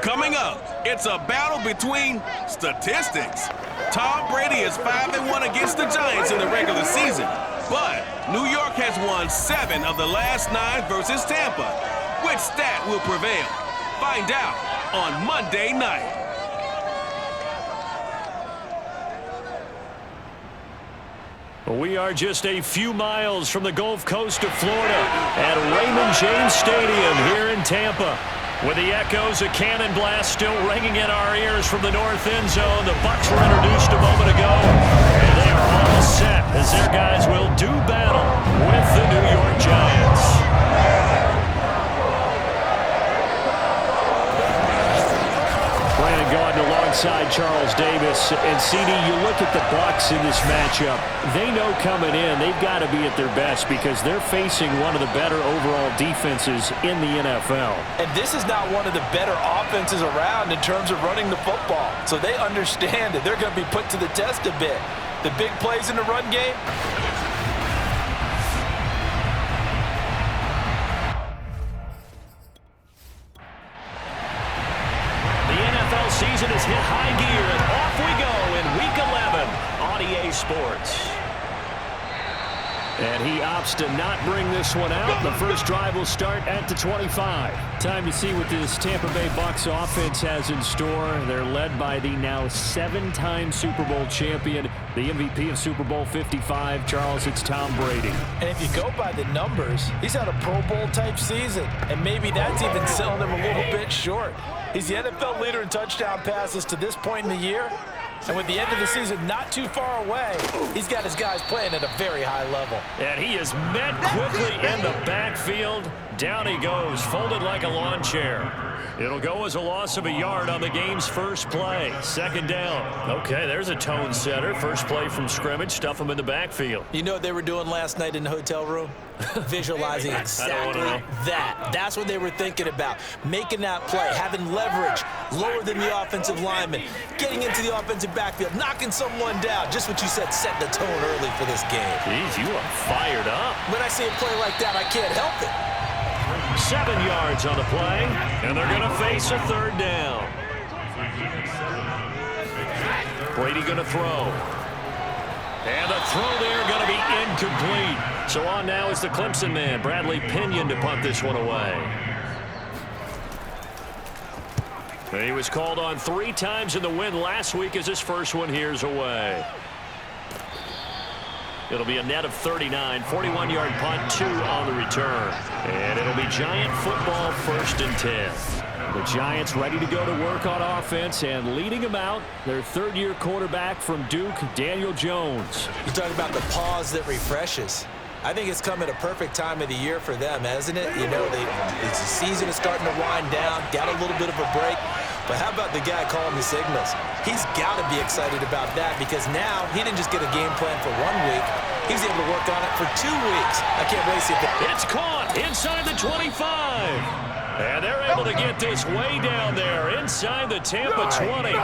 Coming up, it's a battle between statistics. Tom Brady is 5-1 against the Giants in the regular season, but New York has won 7 of the last 9 versus Tampa. Which stat will prevail? Find out on Monday night. We are just a few miles from the Gulf Coast of Florida at Raymond James Stadium here in Tampa. With the echoes of cannon blast still ringing in our ears from the north end zone, the Bucs were introduced a moment ago, and they are all set as their guys will do battle with the New York Giants. Brandon Gaudin alongside Charles Davis. And CD, you look at the Bucs in this matchup. They know coming in they've got to be at their best because they're facing one of the better overall defenses in the NFL. And this is not one of the better offenses around in terms of running the football. So they understand that they're going to be put to the test a bit. The big plays in the run game. Season has hit high gear, and off we go in Week 11 on EA Sports. And he opts to not bring this one out. The first drive will start at the 25. Time to see what this Tampa Bay Bucs offense has in store. They're led by the now 7-time Super Bowl champion, the MVP of Super Bowl 55. Charles, it's Tom Brady. And if you go by the numbers, he's had a Pro Bowl type season, and maybe that's even selling him a little bit short. He's the NFL leader in touchdown passes to this point in the year. And with the end of the season not too far away, he's got his guys playing at a very high level. And he is met quickly in the backfield. Down he goes, folded like a lawn chair. It'll go as a loss of a yard on the game's first play. Second down. Okay, there's a tone setter. First play from scrimmage. Stuff him in the backfield. You know what they were doing last night in the hotel room? Visualizing exactly that. That's what they were thinking about. Making that play, having leverage, lower than the offensive lineman, getting into the offensive backfield, knocking someone down. Just what you said, set the tone early for this game. Jeez, you are fired up. When I see a play like that, I can't help it. 7 yards on the play, and they're going to face a third down. Brady going to throw. And the throw there going to be incomplete. So on now is the Clemson man, Bradley Pinion, to punt this one away. And he was called on 3 times in the win last week as his first one here's away. It'll be a net of 39, 41-yard punt, 2 on the return. And it'll be Giant football, 1st and 10. The Giants ready to go to work on offense, and leading them out, their 3rd-year quarterback from Duke, Daniel Jones. You talk about the pause that refreshes. I think it's come at a perfect time of the year for them, hasn't it? You know, the season is starting to wind down, got a little bit of a break. But how about the guy calling the signals? He's got to be excited about that because now he didn't just get a game plan for 1 week. He's able to work on it for 2 weeks. I can't wait to see if it's caught inside the 25. And they're able to get this way down there inside the Tampa 20.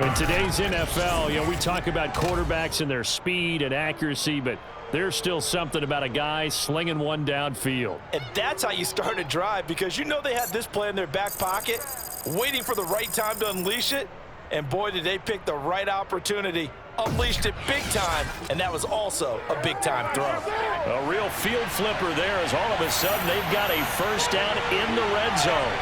In today's NFL, you know, we talk about quarterbacks and their speed and accuracy, but there's still something about a guy slinging one downfield. And that's how you start a drive because you know they had this play in their back pocket, waiting for the right time to unleash it. And boy, did they pick the right opportunity. Unleashed it big time, and that was also a big-time throw. A real field flipper there as all of a sudden they've got a first down in the red zone.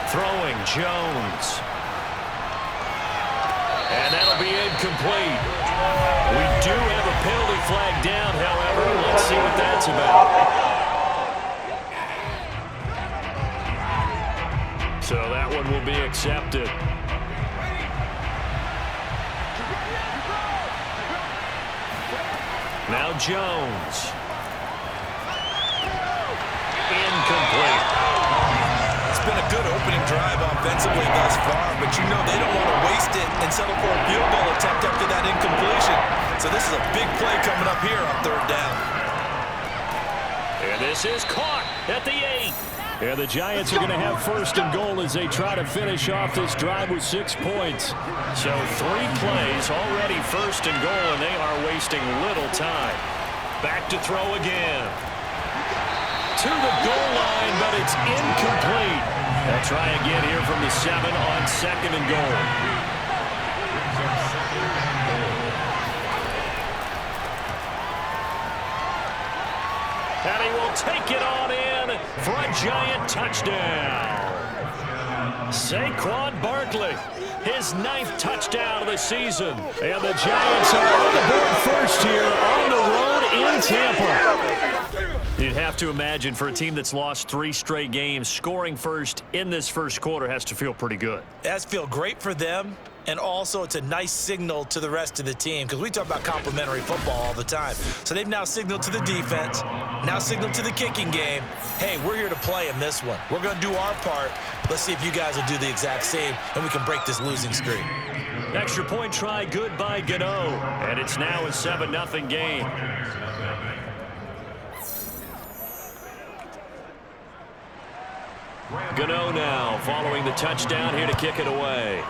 Throwing Jones. And that'll be incomplete. We do have a penalty flag down, however. Let's see what that's about. So that one will be accepted. Now Jones. Incomplete. It's been a good opening drive offensively thus far, but you know they don't want to waste it and settle for a field goal attempt after that incompletion. So this is a big play coming up here on 3rd down. And this is caught at the 8. And the Giants are going to have 1st and goal as they try to finish off this drive with 6 points. So 3 plays, already 1st and goal, and they are wasting little time. Back to throw again. to the goal line, but it's incomplete. They'll try again here from the 7 on 2nd and goal. And he will take it on in for a giant touchdown. Saquon Barkley, his 9th touchdown of the season. And the Giants are on the board first here on the road in Tampa. You'd have to imagine for a team that's lost 3 straight games, scoring first in this first quarter has to feel pretty good. It has to feel great for them. And also, it's a nice signal to the rest of the team because we talk about complimentary football all the time. So they've now signaled to the defense, now signaled to the kicking game, hey, we're here to play in this one. We're going to do our part. Let's see if you guys will do the exact same, and we can break this losing streak. Extra point try good by Gano, and it's now a 7-0 game. Gano now following the touchdown here to kick it away.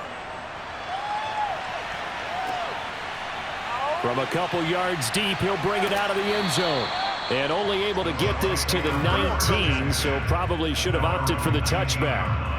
From a couple yards deep, he'll bring it out of the end zone. And only able to get this to the 19, so probably should have opted for the touchback.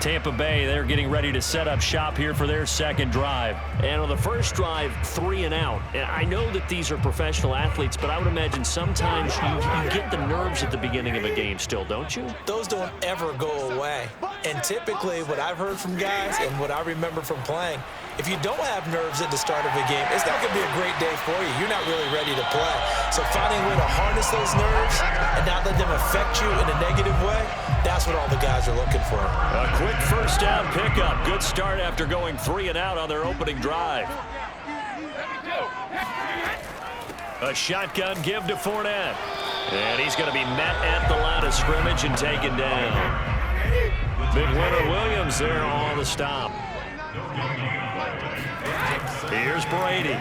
Tampa Bay, they're getting ready to set up shop here for their second drive. And on the first drive, 3 and out. And I know that these are professional athletes, but I would imagine sometimes you get the nerves at the beginning of a game still, don't you? Those don't ever go away. And typically, what I've heard from guys and what I remember from playing, if you don't have nerves at the start of a game, it's not going to be a great day for you. You're not really ready to play. So finding a way to harness those nerves and not let them affect you in a negative way, that's what all the guys are looking for. A quick first down pickup. Good start after going 3 and out on their opening drive. A shotgun give to Fournette. And he's going to be met at the line of scrimmage and taken down. Big Leonard Williams there on the stop. Here's Brady.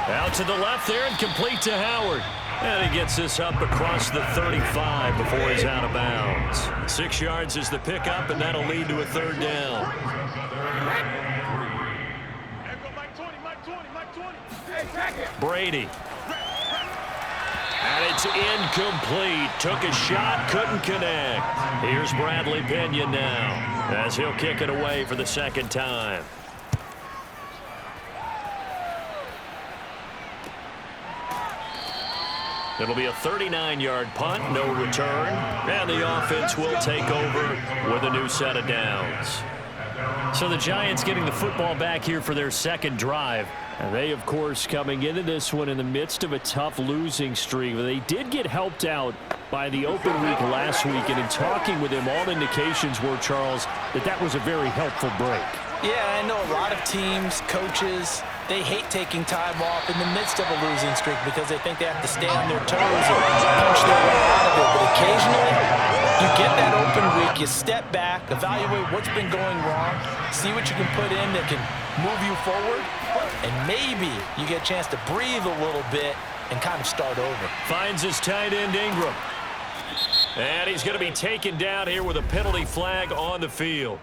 Out to the left there and complete to Howard. And he gets this up across the 35 before he's out of bounds. 6 yards is the pickup, and that'll lead to a 3rd down. Brady. And it's incomplete. Took a shot, couldn't connect. Here's Bradley Pinion now as he'll kick it away for the 2nd time. It'll be a 39-yard punt, no return, and the offense will take over with a new set of downs. So the Giants getting the football back here for their 2nd drive. And they, of course, coming into this one in the midst of a tough losing streak. They did get helped out by the open week last week, and in talking with him, all indications were, Charles, that was a very helpful break. Yeah, I know a lot of teams, coaches, they hate taking time off in the midst of a losing streak because they think they have to stay on their toes and punch their way out of it. But occasionally, you get that open week, you step back, evaluate what's been going wrong, see what you can put in that can move you forward, and maybe you get a chance to breathe a little bit and kind of start over. Finds his tight end Ingram. And he's going to be taken down here with a penalty flag on the field.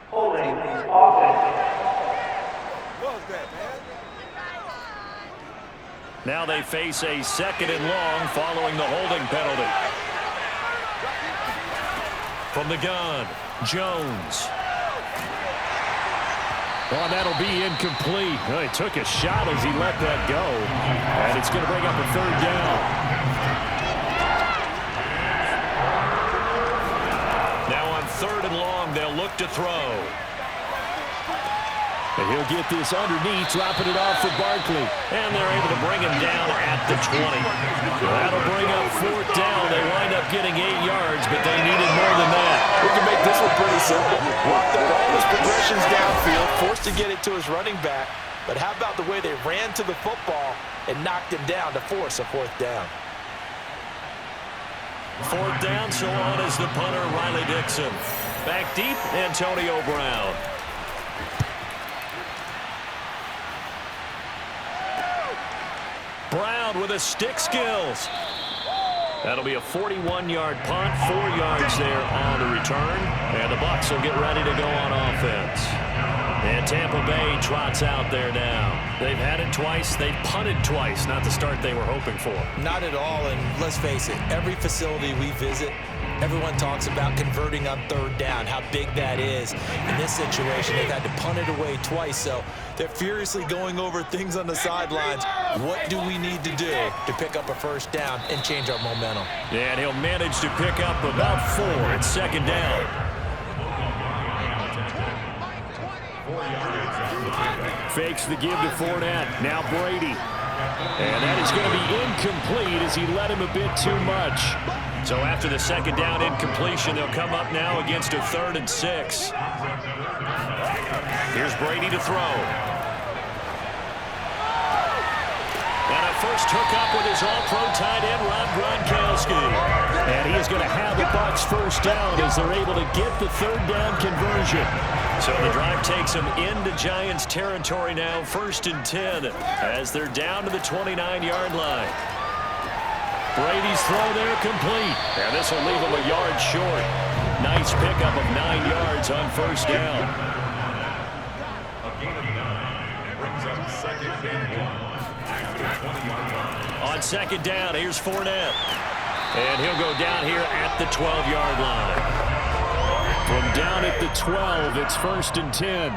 Holding offense. Now they face a 2nd and long following the holding penalty. From the gun, Jones. Oh, that'll be incomplete. Well, he took a shot as he let that go. And it's going to bring up a 3rd down. Now on 3rd and long, they'll look to throw. And he'll get this underneath, dropping it off for Barkley. And they're able to bring him down at the 20. That'll bring up 4th down. They wind up getting 8 yards, but they needed more than that. We can make this one pretty simple. Walk the ball, his progressions downfield, forced to get it to his running back. But how about the way they ran to the football and knocked him down to force a 4th down? 4th down, so on is the punter, Riley Dixon. Back deep, Antonio Brown. Brown with his stick skills. That'll be a 41-yard punt, 4 yards there on the return. And the Bucs will get ready to go on offense. And Tampa Bay trots out there now. They've had it twice. They've punted twice. Not the start they were hoping for. Not at all, and let's face it, every facility we visit, everyone talks about converting on third down, how big that is. In this situation, they've had to punt it away twice, so they're furiously going over things on the sidelines. What do we need to do to pick up a first down and change our momentum? Yeah, and he'll manage to pick up about 4 at second down. Fakes the give to Fournette. Now Brady. And that is going to be incomplete as he let him a bit too much. So after the second down incompletion, they'll come up now against a 3rd and 6. Here's Brady to throw. And a first hookup with his all-pro tight end, Rob Gronkowski. And he is going to have the Bucs first down as they're able to get the 3rd down conversion. So the drive takes them into Giants territory now, 1st and 10, as they're down to the 29-yard line. Brady's throw there complete. And this will leave him a yard short. Nice pickup of 9 yards on first down. On second down, here's Fournette. And he'll go down here at the 12-yard line. From down at the 12, it's 1st and 10.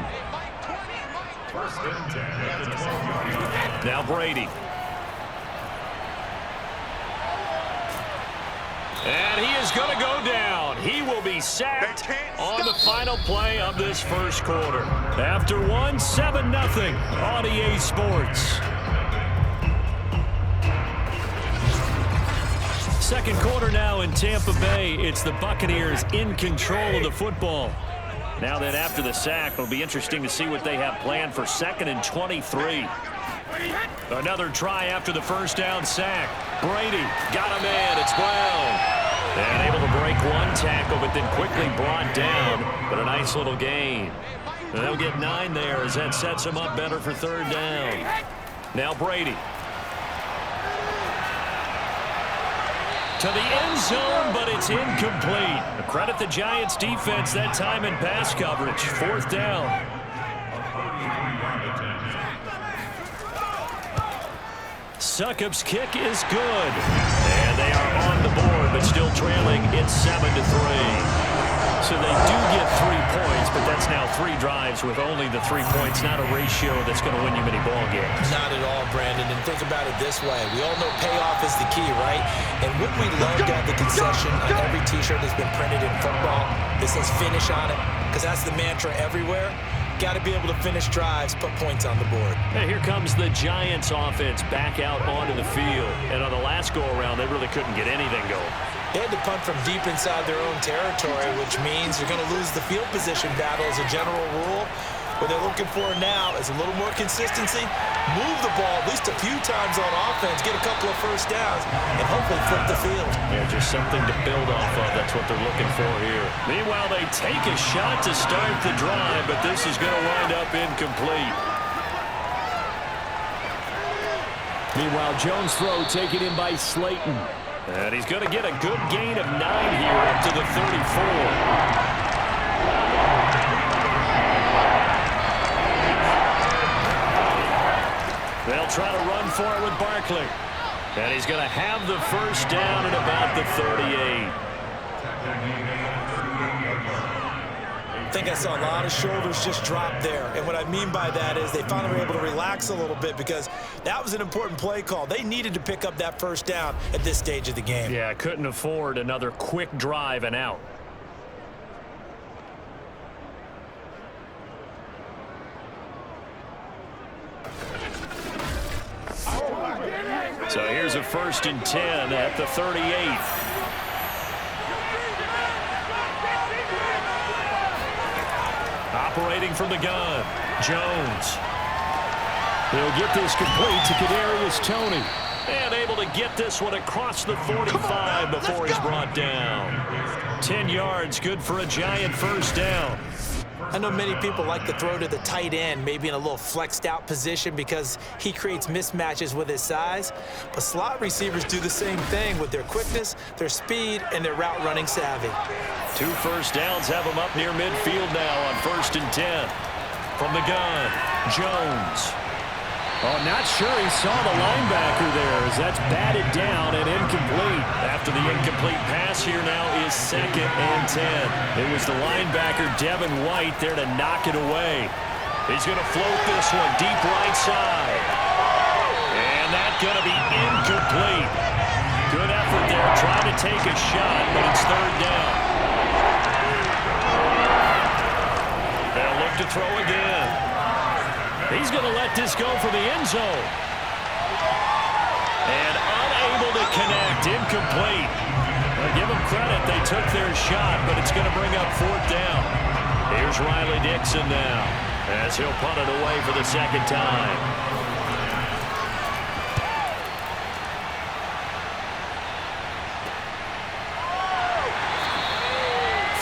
Now Brady. And he is going to go down. He will be sacked on the final play of this first quarter. After 7-0 on EA Sports. Second quarter now in Tampa Bay. It's the Buccaneers in control of the football. Now that after the sack, it'll be interesting to see what they have planned for 2nd and 23. Another try after the first down sack. Brady got him in. It's Brown. And able to break one tackle, but then quickly brought down. But a nice little gain. And they'll get 9 there as that sets them up better for 3rd down. Now Brady. To the end zone, but it's incomplete. Credit the Giants defense that time in pass coverage. 4th down. Succop's kick is good. And they are on the board, but still trailing. It's 7-3. So they do get 3 points, but that's now 3 drives with only the 3 points, not a ratio that's going to win you many ball games. Not at all, Brandon. And think about it this way. We all know payoff is the key, right? And wouldn't we love to have the concession on every T-shirt that's been printed in football that says finish on it? Because that's the mantra everywhere. Got to be able to finish drives, put points on the board. And here comes the Giants offense back out onto the field. And on the last go-around, they really couldn't get anything going. They had to punt from deep inside their own territory, which means you're going to lose the field position battle as a general rule. What they're looking for now is a little more consistency, move the ball at least a few times on offense, get a couple of first downs, and hopefully flip the field. Yeah, just something to build off of. That's what they're looking for here. Meanwhile, they take a shot to start the drive, but this is going to wind up incomplete. Meanwhile, Jones' throw taken in by Slayton. And he's going to get a good gain of 9 here up to the 34. They'll try to run for it with Barkley. And he's going to have the first down at about the 38. I think I saw a lot of shoulders just drop there. And what I mean by that is they finally were able to relax a little bit because that was an important play call. They needed to pick up that first down at this stage of the game. Yeah, couldn't afford another quick drive and out. So here's a 1st and 10 at the 38. Operating from the gun, Jones. He'll get this complete to Kadarius Toney. And able to get this one across the 45 before he's brought down. 10 yards, good for a Giant first down. I know many people like to throw to the tight end, maybe in a little flexed out position because he creates mismatches with his size. But slot receivers do the same thing with their quickness, their speed, and their route running savvy. 2 first downs have them up near midfield now on 1st and 10. From the gun, Jones. Oh, not sure he saw the linebacker there as that's batted down and incomplete. After the incomplete pass, here now is 2nd and 10. It was the linebacker, Devin White, there to knock it away. He's going to float this one deep right side. And that's going to be incomplete. Good effort there, trying to take a shot, but it's 3rd down. They'll look to throw again. He's going to let this go for the end zone. And unable to connect, incomplete. Well, give them credit, they took their shot, but it's going to bring up 4th down. Here's Riley Dixon now, as he'll punt it away for the 2nd time.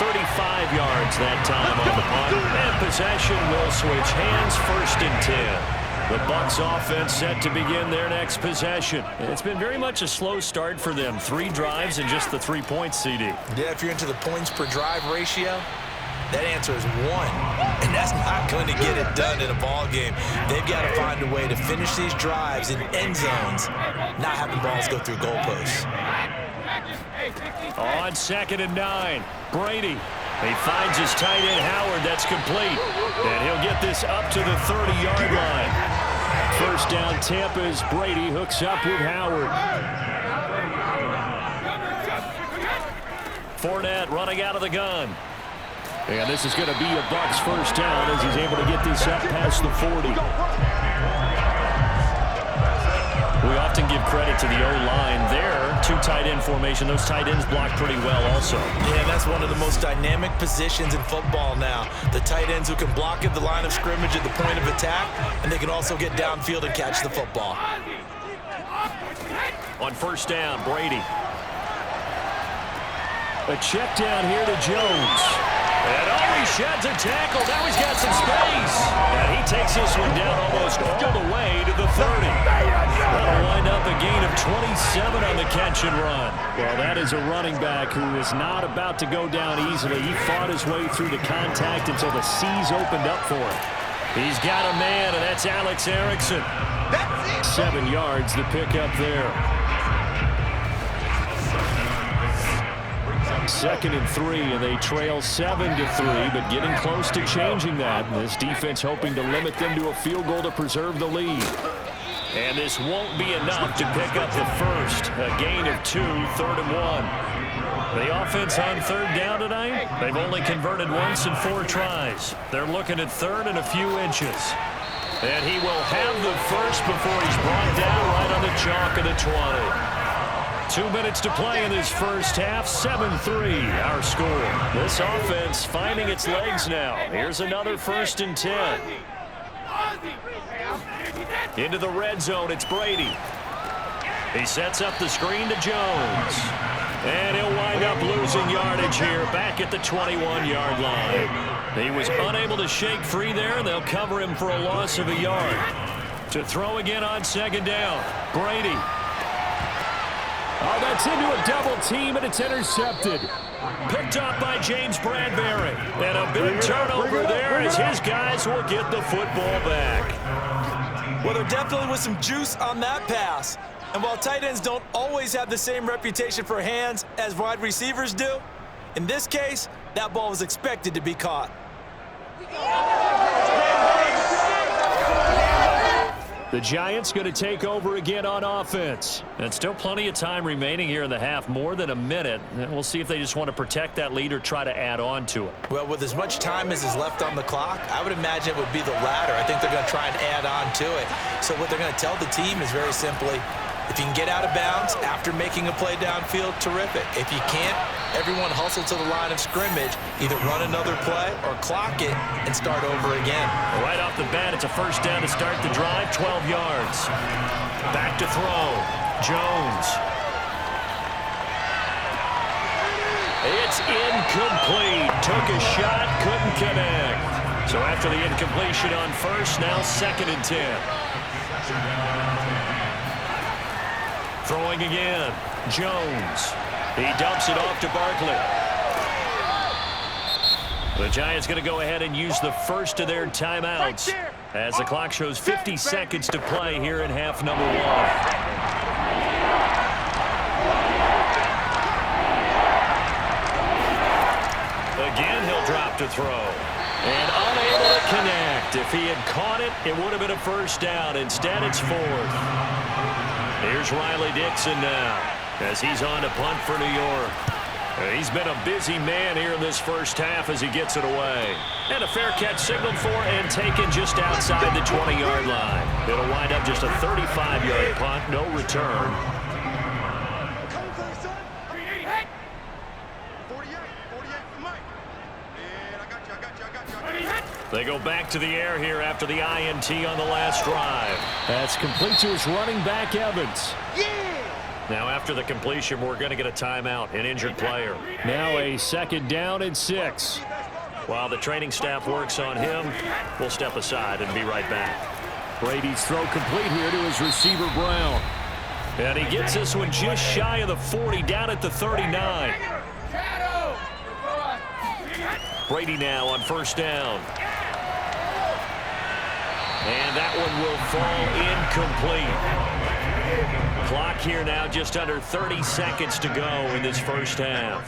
35 yards that time on the punt. And possession will switch hands, 1st and 10. The Bucs offense set to begin their next possession. It's been very much a slow start for them. 3 drives and just the 3 points, CD. Yeah, if you're into the points per drive ratio, that answer is 1. And that's not going to get it done in a ball game. They've got to find a way to finish these drives in end zones, not having balls go through goalposts. On 2nd and 9, Brady. He finds his tight end, Howard. That's complete. And he'll get this up to the 30-yard line. 1st down, Tampa, as Brady hooks up with Howard. Fournette running out of the gun. And this is going to be a Bucs 1st down as he's able to get this up past the 40. We often give credit to the O-line there. 2 tight end formation. Those tight ends block pretty well also. Yeah, that's one of the most dynamic positions in football now. The tight ends who can block at the line of scrimmage at the point of attack, and they can also get downfield and catch the football. On 1st down, Brady. A check down here to Jones. And he sheds a tackle. Now he's got some space. And he takes this one down almost all the way to the 30. That'll wind up a gain of 27 on the catch and run. Well, that is a running back who is not about to go down easily. He fought his way through the contact until the seas opened up for him. He's got a man, and that's Alex Erickson. 7 yards the pickup there. 2nd and 3, and they trail 7-3, but getting close to changing that. And this defense hoping to limit them to a field goal to preserve the lead. And this won't be enough to pick up the first. A gain of 2, 3rd and 1. The offense on 3rd down tonight, they've only converted once in 4 tries. They're looking at 3rd and a few inches. And he will have the first before he's brought down right on the chalk of the 20. 2 minutes to play in this first half, 7-3 our score. This offense finding its legs now. Here's another 1st and 10. Into the red zone, it's Brady. He sets up the screen to Jones. And he'll wind up losing yardage here back at the 21-yard line. He was unable to shake free there, and they'll cover him for a loss of a yard. To throw again on 2nd down, Brady. Oh, that's into a double team, and it's intercepted. Picked up by James Bradbury. And a big turnover there as his guys will get the football back. Well, there definitely was some juice on that pass. And while tight ends don't always have the same reputation for hands as wide receivers do, in this case, that ball was expected to be caught. The Giants going to take over again on offense. And still plenty of time remaining here in the half, more than a minute. And we'll see if they just want to protect that lead or try to add on to it. Well, with as much time as is left on the clock, I would imagine it would be the latter. I think they're going to try and add on to it. So what they're going to tell the team is very simply, if you can get out of bounds after making a play downfield, terrific. If you can't, everyone hustle to the line of scrimmage, either run another play or clock it and start over again. Right off the bat, it's a 1st down to start the drive, 12 yards. Back to throw, Jones. It's incomplete. Took a shot, couldn't connect. So after the incompletion on 1st, now 2nd and 10. Throwing again, Jones. He dumps it off to Barkley. The Giants going to go ahead and use the first of their timeouts as the clock shows 50 seconds to play here in half number 1. Again, he'll drop to throw. And unable to connect. If he had caught it, it would have been a first down. Instead, it's 4th. Here's Riley Dixon now as he's on to punt for New York. He's been a busy man here in this first half as he gets it away. And a fair catch signaled for and taken just outside the 20-yard line. It'll wind up just a 35-yard punt, no return. They go back to the air here after the INT on the last drive. That's complete to his running back, Evans. Now after the completion, we're going to get a timeout, an injured player. Now a 2nd down and 6. While the training staff works on him, we'll step aside and be right back. Brady's throw complete here to his receiver, Brown. And he gets this one just shy of the 40, down at the 39. Brady now on first down. And that one will fall incomplete. Clock here now just under 30 seconds to go in this first half.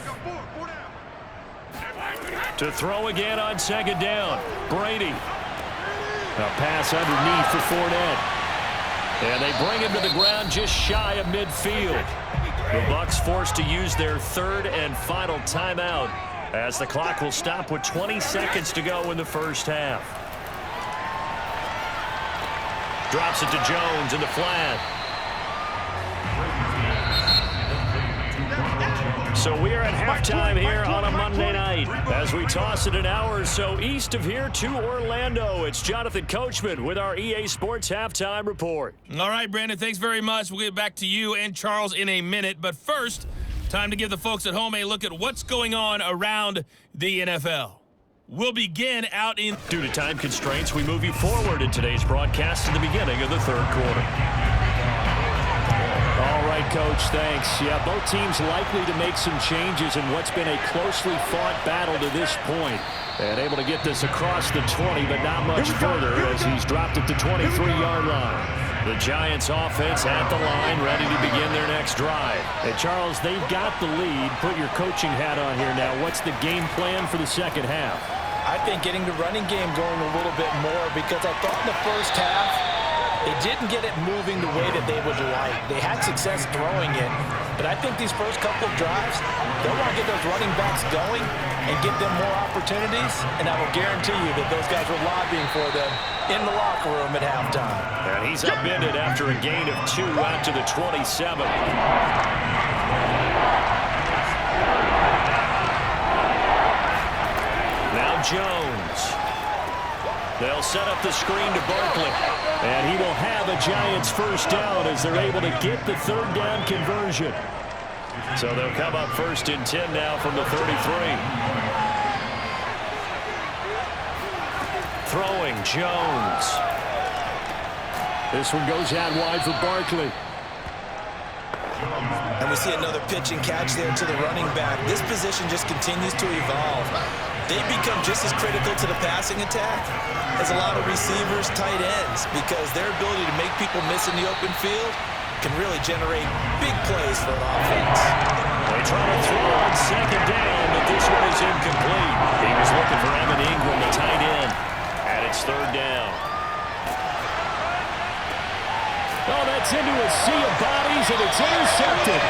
To throw again on 2nd down. Brady. A pass underneath for Fournette. And they bring him to the ground just shy of midfield. The Bucs forced to use their 3rd and final timeout as the clock will stop with 20 seconds to go in the first half. Drops it to Jones in the flat. So we are at halftime here on a Monday night as we toss it an hour or so east of here to Orlando. It's Jonathan Coachman with our EA Sports Halftime Report. All right, Brandon, thanks very much. We'll get back to you and Charles in a minute. But first, time to give the folks at home a look at what's going on around the NFL. We'll begin out in... Due to time constraints, we move you forward in today's broadcast to the beginning of the 3rd quarter. All right, Coach, thanks. Yeah, both teams likely to make some changes in what's been a closely fought battle to this point. And able to get this across the 20, but not much further as he's dropped at the 23-yard line. The Giants offense at the line, ready to begin their next drive. Hey, Charles, they've got the lead. Put your coaching hat on here now. What's the game plan for the second half? I think getting the running game going a little bit more because I thought in the first half, they didn't get it moving the way that they would like. They had success throwing it, but I think these first couple of drives, they'll want to get those running backs going and give them more opportunities, and I will guarantee you that those guys were lobbying for them in the locker room at halftime. And he's upended after a gain of 2 out to the 27. Now Jones. They'll set up the screen to Barkley. And he will have a Giants first down as they're able to get the 3rd down conversion. So they'll come up 1st and 10 now from the 33. Throwing Jones. This one goes out wide for Barkley. And we see another pitch and catch there to the running back. This position just continues to evolve. They become just as critical to the passing attack as a lot of receivers, tight ends, because their ability to make people miss in the open field can really generate big plays for an offense. They try to throw on 2nd down, but this one is incomplete. He was looking for Evan Ingram, the tight end, and it's 3rd down. Oh, that's into a sea of bodies, and it's intercepted.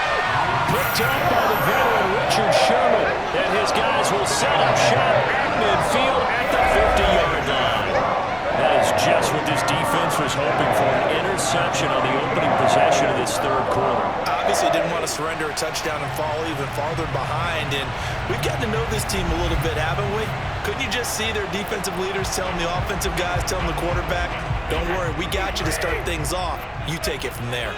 Picked up by the veteran Richard Sherman. And his guys will set up shop at midfield at the 50-yard line. That is just what this defense was hoping for, an interception on the opening possession of this 3rd quarter. Obviously didn't want to surrender a touchdown and fall even farther behind. And we've gotten to know this team a little bit, haven't we? Couldn't you just see their defensive leaders telling the offensive guys, telling the quarterback, don't worry, we got you to start things off. You take it from there.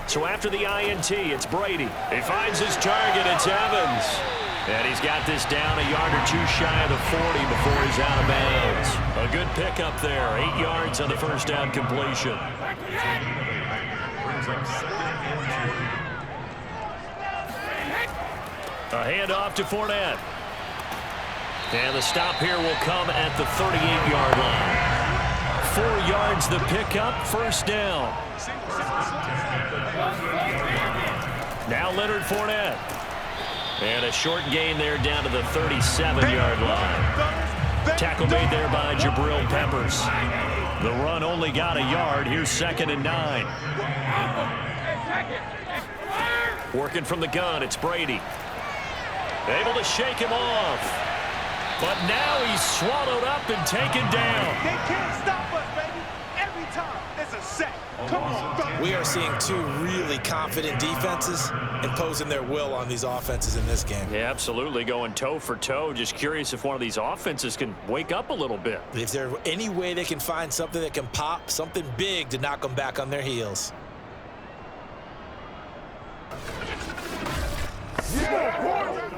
So after the INT, it's Brady. He finds his target. It's Evans. And he's got this down a yard or 2 shy of the 40 before he's out of bounds. A good pickup there. 8 yards on the first down completion. A handoff to Fournette. And the stop here will come at the 38-yard line. 4 yards the pickup, first down. Now Leonard Fournette. And a short gain there down to the 37-yard line. Tackle made there by Jabril Peppers. The run only got a yard. Here's 2nd and 9. Working from the gun, it's Brady. Able to shake him off. But now he's swallowed up and taken down. They can't stop us, baby. Every time it's a sack. Come on, bro. We are seeing 2 really confident defenses imposing their will on these offenses in this game. Yeah, absolutely. Going toe for toe. Just curious if one of these offenses can wake up a little bit. Is there any way they can find something that can pop, something big to knock them back on their heels?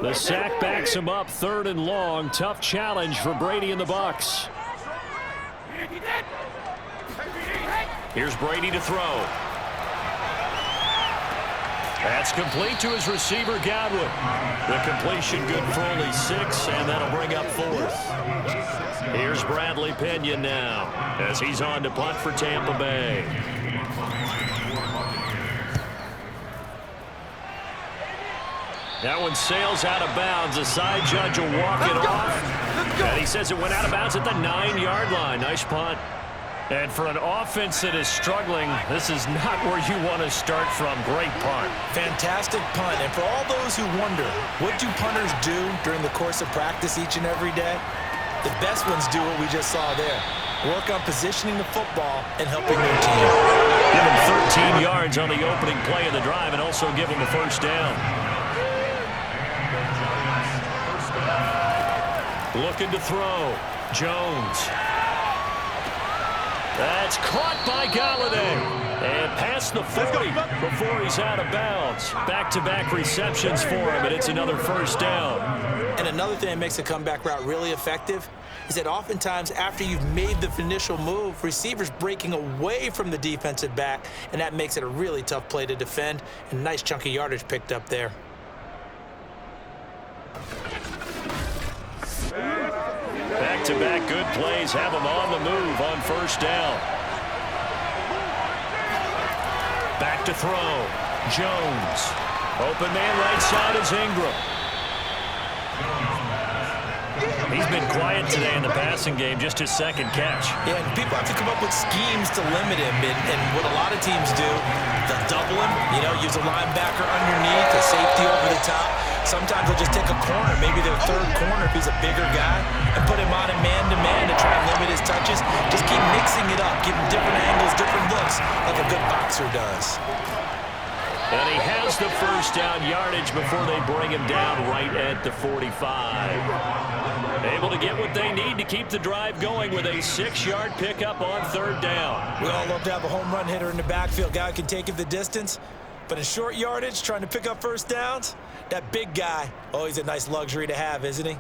The sack backs him up, 3rd and long. Tough challenge for Brady and the Bucs. Here's Brady to throw. That's complete to his receiver, Godwin. The completion good for only 6, and that'll bring up 4th. Here's Bradley Pena now as he's on to punt for Tampa Bay. That one sails out of bounds. The side judge will walk it off. And he says it went out of bounds at the 9-yard line. Nice punt. And for an offense that is struggling, this is not where you want to start from. Great punt. Fantastic punt. And for all those who wonder, what do punters do during the course of practice each and every day? The best ones do what we just saw there. Work on positioning the football and helping their team. Give him 13 yards on the opening play of the drive and also give him a first down. Looking to throw. Jones. That's caught by Galladay. And past the 40 before he's out of bounds. Back-to-back receptions for him, and it's another first down. And another thing that makes a comeback route really effective is that oftentimes after you've made the initial move, receivers breaking away from the defensive back, and that makes it a really tough play to defend. And nice chunk of yardage picked up there. Back-to-back good plays have him on the move on first down. Back to throw. Jones. Open man right side is Ingram. He's been quiet today in the passing game, just his 2nd catch. Yeah, and people have to come up with schemes to limit him, and what a lot of teams do, they'll double him, use a linebacker underneath, a safety over the top. Sometimes they'll just take a corner, maybe their 3rd corner if he's a bigger guy, and put him on a man-to-man to try and limit his touches. Just keep mixing it up, give him different angles, different looks, like a good boxer does. And he has the first down yardage before they bring him down right at the 45. Able to get what they need to keep the drive going with a 6-yard pickup on 3rd down. We all love to have a home run hitter in the backfield, guy who can take it the distance. But in short yardage, trying to pick up first downs, that big guy, always a nice luxury to have, isn't he?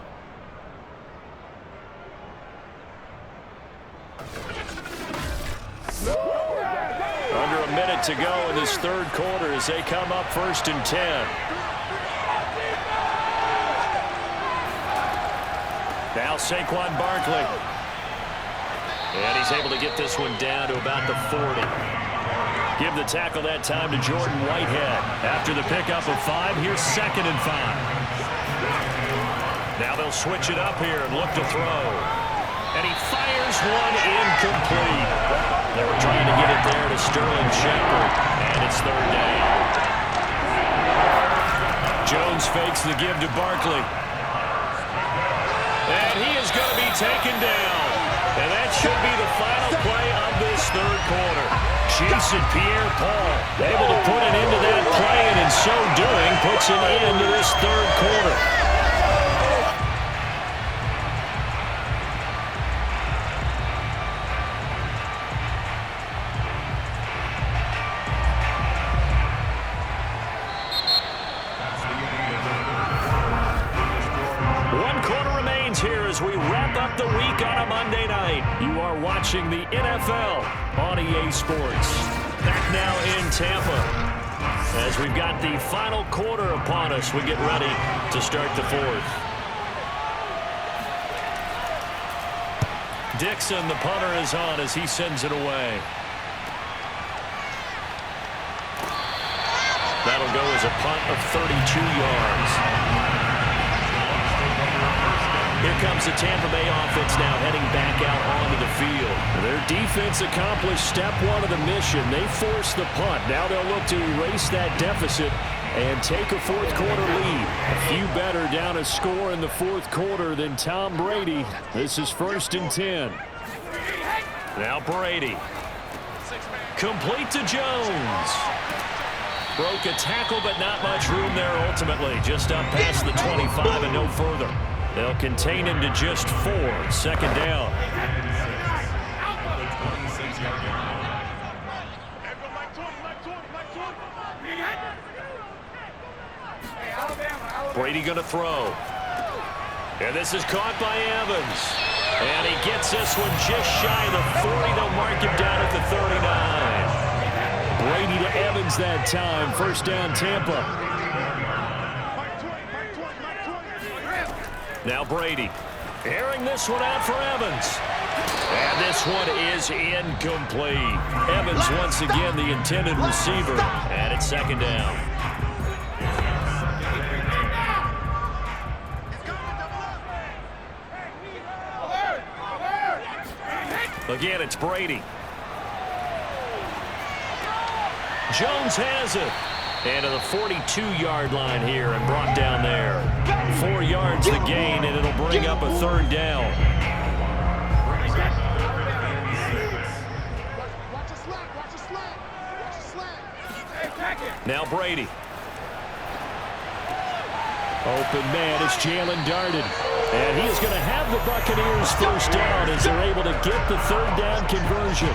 Under a minute to go in this 3rd quarter as they come up 1st and 10. Now Saquon Barkley. And he's able to get this one down to about the 40. Give the tackle that time to Jordan Whitehead. After the pickup of 5, here's 2nd and 5. Now they'll switch it up here and look to throw. And he fires one incomplete. They were trying to get it there to Sterling Shepard. And it's 3rd down. Jones fakes the give to Barkley. And he is going to be taken down. And that should be the final play of this 3rd quarter. Jason Pierre-Paul able to put an end to that play, and in so doing puts an end to this 3rd quarter. Here as we wrap up the week on a Monday night. You are watching the NFL on EA Sports. Back now in Tampa. As we've got the final quarter upon us, we get ready to start the fourth. Dixon, the punter, is on as he sends it away. That'll go as a punt of 32 yards. Here comes the Tampa Bay offense now heading back out onto the field. Their defense accomplished step one of the mission. They forced the punt. Now they'll look to erase that deficit and take a fourth quarter lead. A few better down a score in the fourth quarter than Tom Brady. This is 1st and 10. Now Brady. Complete to Jones. Broke a tackle, but not much room there ultimately. Just up past the 25 and no further. They'll contain him to just 4. 2nd down. Brady going to throw. And this is caught by Evans. And he gets this one just shy of the 40. They'll mark him down at the 39. Brady to Evans that time. 1st down, Tampa. Now Brady, airing this one out for Evans. And this one is incomplete. Evans once again the intended receiver. And it's 2nd down. Again, it's Brady. Jones has it. And to the 42-yard line here and brought down there. 4 yards the gain, and it'll bring up a 3rd down. Now Brady. Open man is Jalen Darden. And he is going to have the Buccaneers 1st down as they're able to get the 3rd down conversion.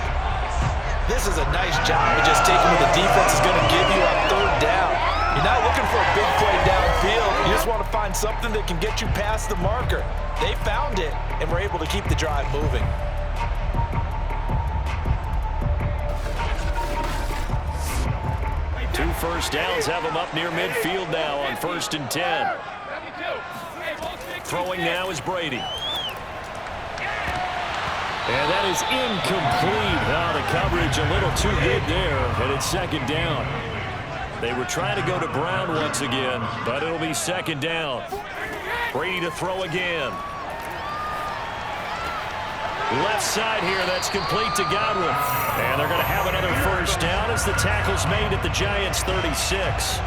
This is a nice job of just taking what the defense is going to give you on 3rd down. You're not looking for a big play downfield. You just want to find something that can get you past the marker. They found it, and were able to keep the drive moving. Two 1st downs have them up near midfield now on 1st and 10. Throwing now is Brady. And that is incomplete. Now the coverage a little too good there, and it's 2nd down. They were trying to go to Brown once again, but it'll be 2nd down. Brady to throw again. Left side here, that's complete to Godwin. And they're going to have another 1st down as the tackle's made at the Giants' 36.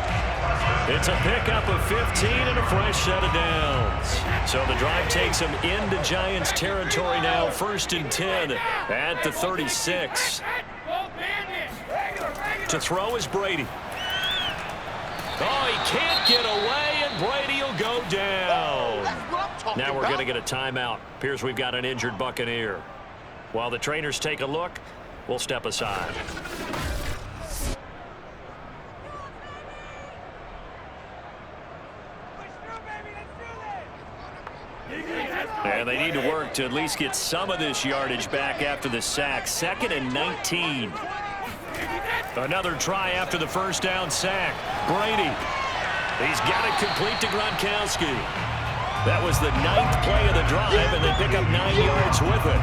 It's a pickup of 15 and a fresh set of downs. So the drive takes them into Giants territory now. 1st and 10 at the 36. To throw is Brady. Oh, he can't get away, and Brady will go down. Now we're going to get a timeout. Appears we've got an injured Buccaneer. While the trainers take a look, we'll step aside. And they need to work to at least get some of this yardage back after the sack. 2nd and 19. Another try after the 1st down sack. Brady. He's got it complete to Gronkowski. That was the 9th play of the drive, and they pick up 9 yards with it.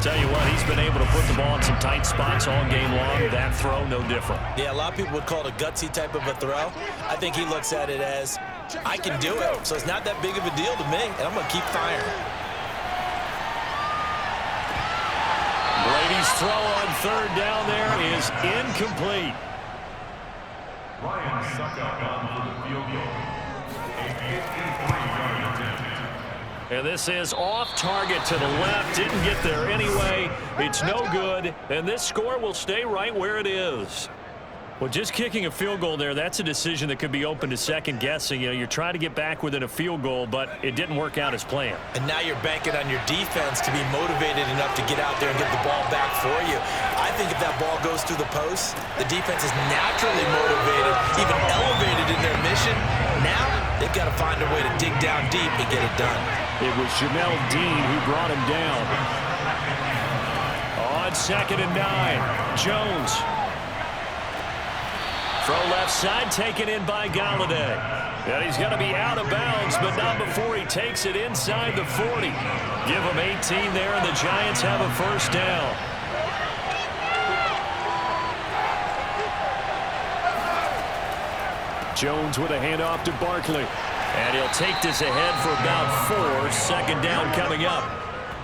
Tell you what, he's been able to put the ball in some tight spots all game long. That throw, no different. Yeah, a lot of people would call it a gutsy type of a throw. I think he looks at it as, I can do it, so it's not that big of a deal to me, and I'm going to keep firing. Brady's throw on 3rd down there is incomplete. Ryan Suckup on for the field goal. A 53-yard attempt. And this is off target to the left. Didn't get there anyway. It's no good. And this score will stay right where it is. Well, just kicking a field goal there, that's a decision that could be open to second guessing. You know, you're trying to get back within a field goal, but it didn't work out as planned. And now you're banking on your defense to be motivated enough to get out there and get the ball back for you. I think if that ball goes through the post, the defense is naturally motivated, even elevated in their mission. Now they've got to find a way to dig down deep and get it done. It was Jamel Dean who brought him down. On 2nd and 9, Jones. Throw left side, taken in by Galladay. And he's going to be out of bounds, but not before he takes it inside the 40. Give him 18 there, and the Giants have a first down. Jones with a handoff to Barkley. And he'll take this ahead for about 4. Second down coming up.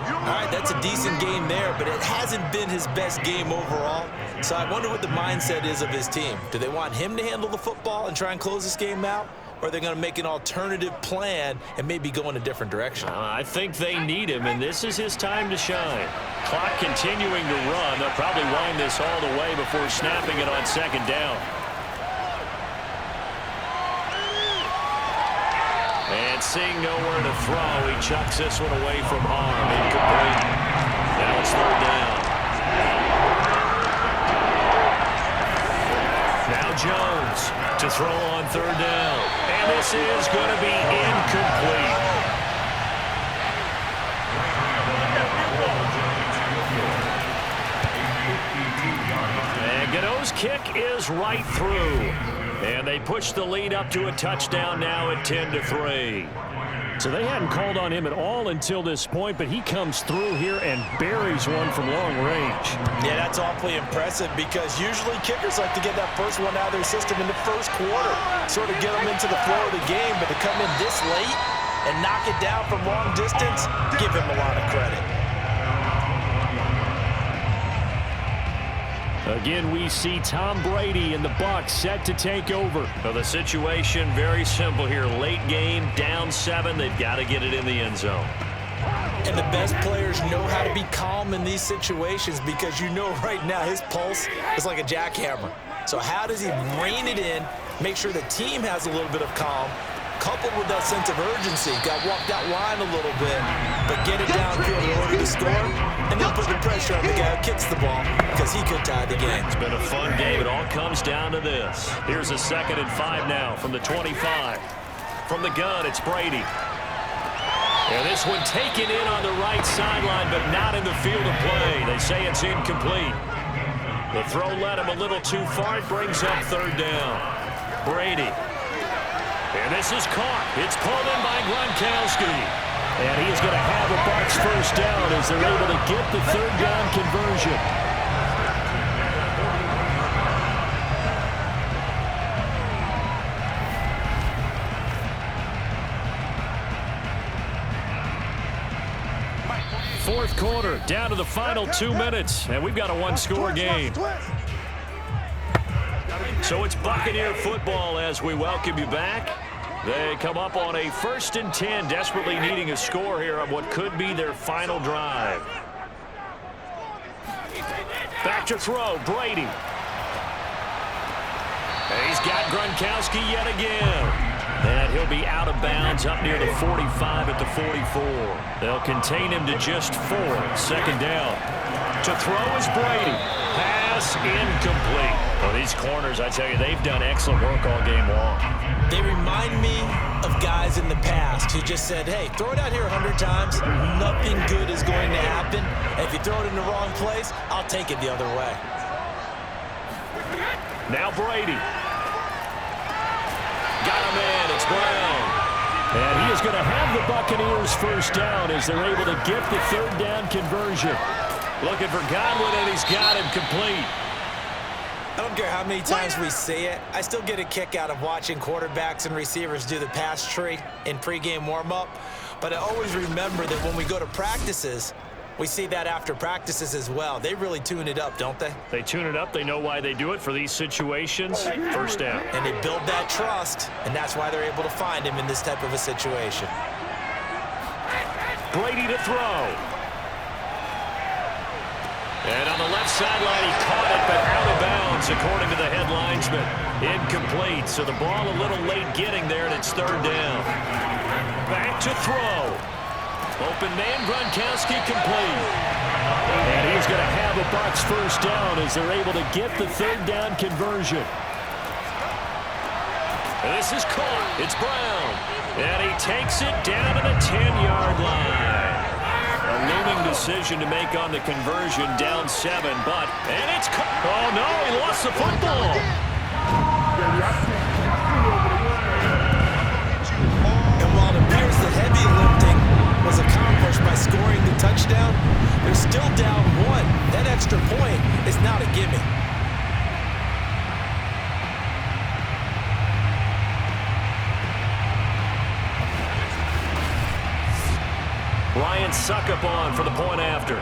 All right, that's a decent game there, but it hasn't been his best game overall. So I wonder what the mindset is of his team. Do they want him to handle the football and try and close this game out? Or are they going to make an alternative plan and maybe go in a different direction? I think they need him, and this is his time to shine. Clock continuing to run. They'll probably wind this all the way before snapping it on second down. And seeing nowhere to throw, he chucks this one away from harm. Incomplete. Now it's third down. Now Jones to throw on third down. And this is going to be incomplete. And Gano's kick is right through. And they push the lead up to a touchdown now at 10-3. So they hadn't called on him at all until this point, but he comes through here and buries one from long range. Yeah, that's awfully impressive because usually kickers like to get that first one out of their system in the first quarter, sort of get them into the flow of the game, but to come in this late and knock it down from long distance, give him a lot of credit. Again, we see Tom Brady and the Bucs set to take over. Well, the situation very simple here. Late game, down 7. They've got to get it in the end zone. And the best players know how to be calm in these situations because you know right now his pulse is like a jackhammer. So how does he rein it in, make sure the team has a little bit of calm, coupled with that sense of urgency, got walked out line a little bit, but get it downfield in order to score, and then put the pressure on the guy who kicks the ball because he could tie the game. It's been a fun game. It all comes down to this. Here's a 2nd and 5 now from the 25. From the gun, it's Brady. And this one taken in on the right sideline, but not in the field of play. They say it's incomplete. The throw led him a little too far. It brings up third down. Brady. And this is caught. It's pulled in by Gronkowski. And he is going to have a Bucs first down as they're able to get the third down conversion. Fourth quarter, down to the final 2 minutes, and we've got a one-score game. So it's Buccaneer football as we welcome you back. They come up on a 1st and 10, desperately needing a score here on what could be their final drive. Back to throw, Brady. And he's got Gronkowski yet again. And he'll be out of bounds up near the 45 at the 44. They'll contain him to just 4. Second down. To throw is Brady. Pass incomplete. Well, these corners, I tell you, they've done excellent work all game long. They remind me of guys in the past who just said, hey, throw it out here 100 times. Nothing good is going to happen. And if you throw it in the wrong place, I'll take it the other way. Now Brady. Got him in. It's Brown. And he is going to have the Buccaneers first down as they're able to get the third down conversion. Looking for Godwin, and he's got him complete. I don't care how many times we see it. I still get a kick out of watching quarterbacks and receivers do the pass tree in pregame warm-up. But I always remember that when we go to practices, we see that after practices as well. They really tune it up, don't they? They tune it up. They know why they do it for these situations. First down. And they build that trust, and that's why they're able to find him in this type of a situation. Brady to throw. And on the left sideline, he caught it, but out of bounds, according to the head linesman. Incomplete, so the ball a little late getting there, and it's third down. Back to throw. Open man, Gronkowski complete. And he's going to have a Bucs first down as they're able to get the third down conversion. And this is caught. It's Brown. And he takes it down to the 10-yard line. A looming decision to make on the conversion, down 7, but... And it's caught. Oh, no, he lost the football. And while it appears the heavy lifting was accomplished by scoring the touchdown, they're still down 1. That extra point is not a gimme. Ryan Suckup on for the point after.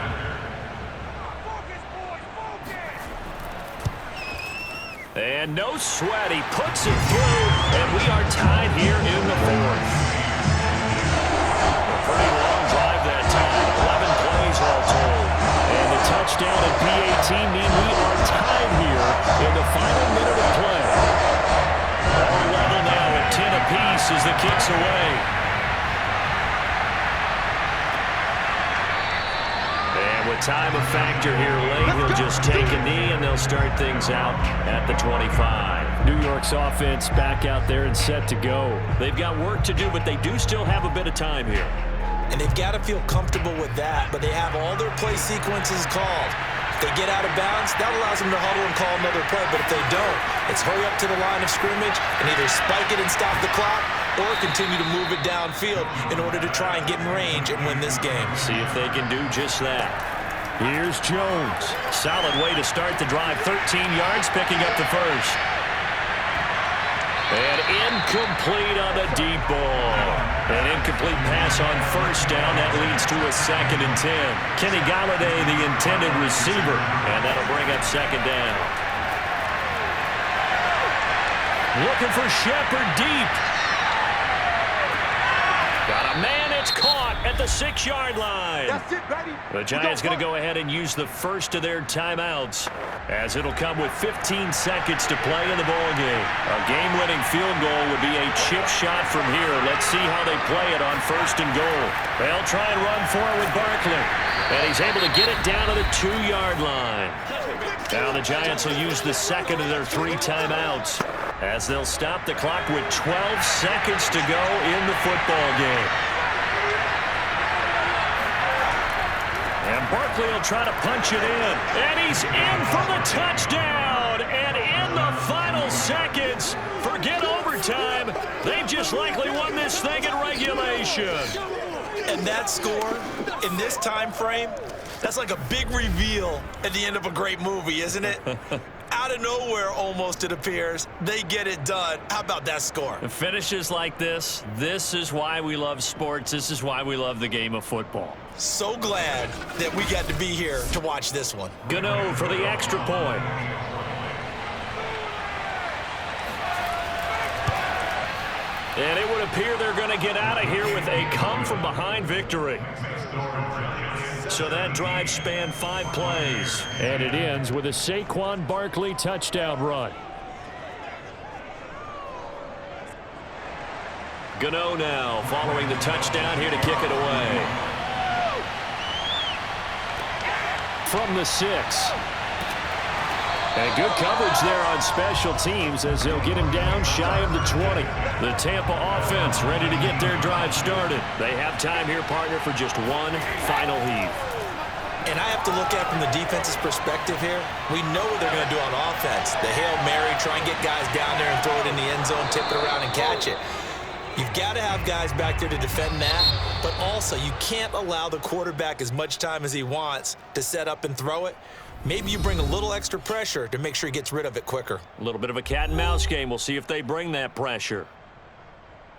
And no sweat, he puts it through, and we are tied here in the 4th. A pretty long drive that time, 11 plays all told. And the touchdown and PAT mean we are tied here in the final minute of play. All level now at 10 apiece as the kick's away. And with time a factor here late, he'll just take a knee and they'll start things out at the 25. New York's offense back out there and set to go. They've got work to do, but they do still have a bit of time here. And they've got to feel comfortable with that, but they have all their play sequences called. If they get out of bounds, that allows them to huddle and call another play, but if they don't, it's hurry up to the line of scrimmage and either spike it and stop the clock or continue to move it downfield in order to try and get in range and win this game. See if they can do just that. Here's Jones. Solid way to start the drive. 13 yards, picking up the first. And incomplete on the deep ball. An incomplete pass on first down. That leads to a 2nd and 10. Kenny Galladay, the intended receiver. And that'll bring up 2nd down. Looking for Shepard deep. Got a man, it's caught at the 6-yard line. That's it, baby. The Giants going to go ahead and use the first of their timeouts, as it'll come with 15 seconds to play in the ballgame. A game-winning field goal would be a chip shot from here. Let's see how they play it on 1st and goal. They'll try and run for it with Barkley, and he's able to get it down to the 2-yard line. Now the Giants will use the second of their 3 timeouts, as they'll stop the clock with 12 seconds to go in the football game. And Barkley will try to punch it in. And he's in for the touchdown. And in the final seconds, forget overtime. They've just likely won this thing in regulation. And that score in this time frame, that's like a big reveal at the end of a great movie, isn't it? Out of nowhere, almost, it appears, they get it done. How about that score? Finishes like this is why we love sports. This is why we love the game of football. So glad that we got to be here to watch this one. Gano for the extra point. And it would appear they're going to get out of here with a come-from-behind victory. So that drive spanned 5 plays. And it ends with a Saquon Barkley touchdown run. Gano now following the touchdown here to kick it away. From the 6. And good coverage there on special teams as they'll get him down shy of the 20. The Tampa offense ready to get their drive started. They have time here, partner, for just one final heave. And I have to look at from the defense's perspective here. We know what they're going to do on offense. The Hail Mary, try and get guys down there and throw it in the end zone, tip it around and catch it. You've got to have guys back there to defend that, but also you can't allow the quarterback as much time as he wants to set up and throw it. Maybe you bring a little extra pressure to make sure he gets rid of it quicker. A little bit of a cat and mouse game. We'll see if they bring that pressure.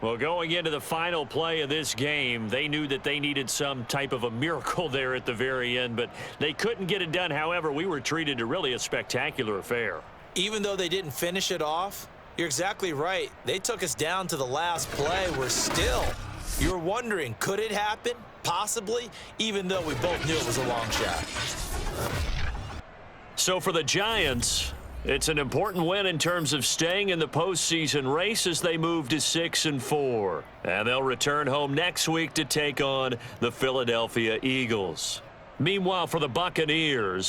Well, going into the final play of this game, they knew that they needed some type of a miracle there at the very end, but they couldn't get it done. However, we were treated to really a spectacular affair. Even though they didn't finish it off, you're exactly right. They took us down to the last play. You're wondering, could it happen? Possibly, even though we both knew it was a long shot. So for the Giants, it's an important win in terms of staying in the postseason race as they move to 6-4. And they'll return home next week to take on the Philadelphia Eagles. Meanwhile, for the Buccaneers,